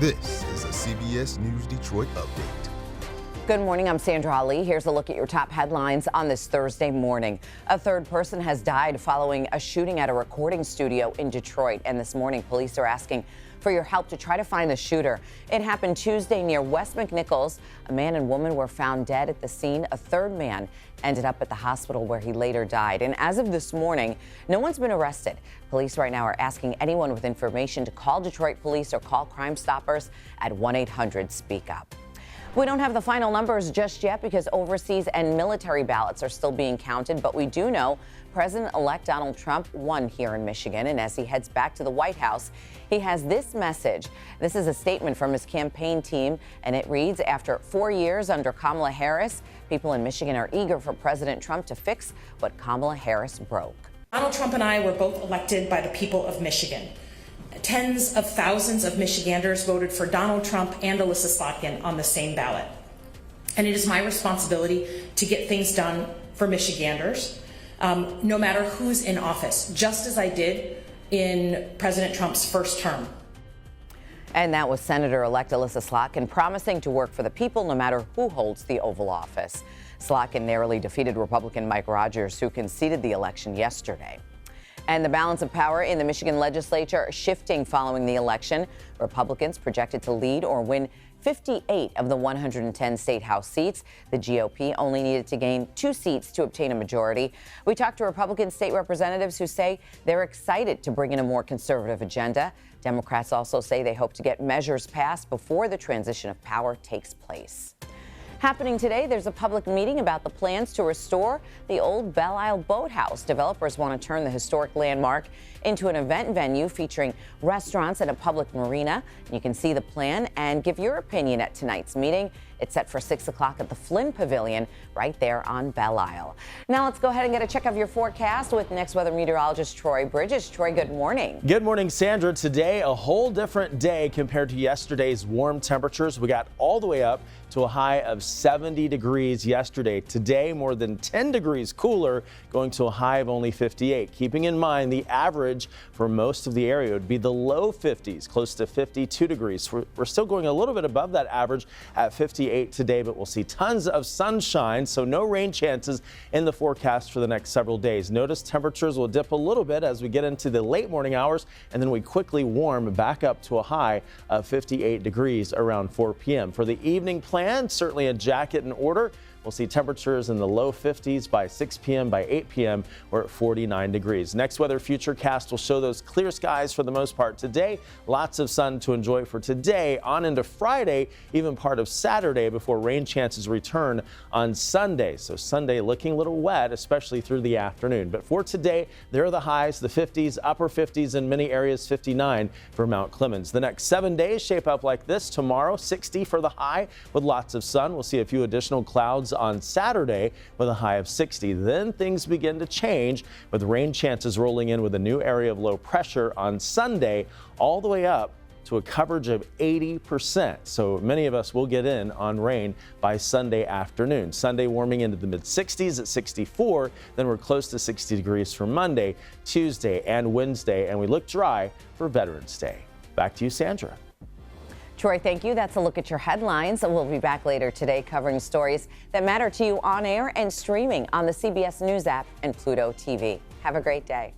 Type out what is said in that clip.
This is a CBS News Detroit update. Good morning, I'm Sandra Ali. Here's a look at your top headlines on this Thursday morning. A third person has died following a shooting at a recording studio in Detroit. And this morning, police are asking for your help to try to find the shooter. It happened Tuesday near West McNichols. A man and woman were found dead at the scene. A third man ended up at the hospital where he later died. And as of this morning, no one's been arrested. Police right now are asking anyone with information to call Detroit police or call Crime Stoppers at 1-800-SPEAK-UP. We don't have the final numbers just yet because overseas and military ballots are still being counted, but we do know President-elect Donald Trump won here in Michigan, and as he heads back to the White House, he has this message. This is a statement from his campaign team, and it reads, after 4 years under Kamala Harris, people in Michigan are eager for President Trump to fix what Kamala Harris broke. Donald Trump and I were both elected by the people of Michigan. Tens of thousands of Michiganders voted for Donald Trump and Elissa Slotkin on the same ballot. And it is my responsibility to get things done for Michiganders, no matter who's in office, just as I did in President Trump's first term. And that was Senator-elect Elissa Slotkin promising to work for the people no matter who holds the Oval Office. Slotkin narrowly defeated Republican Mike Rogers, who conceded the election yesterday. And the balance of power in the Michigan legislature shifting following the election. Republicans projected to lead or win 58 of the 110 state house seats. The GOP only needed to gain 2 seats to obtain a majority. We talked to Republican state representatives who say they're excited to bring in a more conservative agenda. Democrats also say they hope to get measures passed before the transition of power takes place. Happening today, there's a public meeting about the plans to restore the old Belle Isle Boathouse. Developers want to turn the historic landmark into an event venue featuring restaurants and a public marina. You can see the plan and give your opinion at tonight's meeting. It's set for 6 o'clock at the Flynn Pavilion right there on Belle Isle. Now let's go ahead and get a check of your forecast with next weather meteorologist Troy Bridges. Troy, good morning. Good morning, Sandra. Today, a whole different day compared to yesterday's warm temperatures. We got all the way up to a high of 70 degrees yesterday. Today, more than 10 degrees cooler, going to a high of only 58. Keeping in mind the average for most of the area would be the low 50s, close to 52 degrees. We're still going a little bit above that average at 58 today, but we'll see tons of sunshine, so no rain chances in the forecast for the next several days. Notice temperatures will dip a little bit as we get into the late morning hours, and then we quickly warm back up to a high of 58 degrees around 4 p.m. For the evening plan, certainly a jacket in order. We'll see temperatures in the low 50s by 6 p.m. By 8 p.m., we're at 49 degrees. Next weather futurecast will show those clear skies for the most part today. Lots of sun to enjoy for today on into Friday, even part of Saturday before rain chances return on Sunday. So Sunday looking a little wet, especially through the afternoon. But for today, there are the highs, the 50s, upper 50s in many areas, 59 for Mount Clemens. The next 7 days shape up like this. Tomorrow, 60 for the high with lots of sun. We'll see a few additional clouds on Saturday with a high of 60. Then things begin to change with rain chances rolling in with a new area of low pressure on Sunday, all the way up to a coverage of 80%. So many of us will get in on rain by Sunday afternoon. Sunday warming into the mid 60s at 64. Then we're close to 60 degrees for Monday, Tuesday, and Wednesday. And we look dry for Veterans Day. Back to you, Sandra. Troy, thank you. That's a look at your headlines. We'll be back later today covering stories that matter to you on air and streaming on the CBS News app and Pluto TV. Have a great day.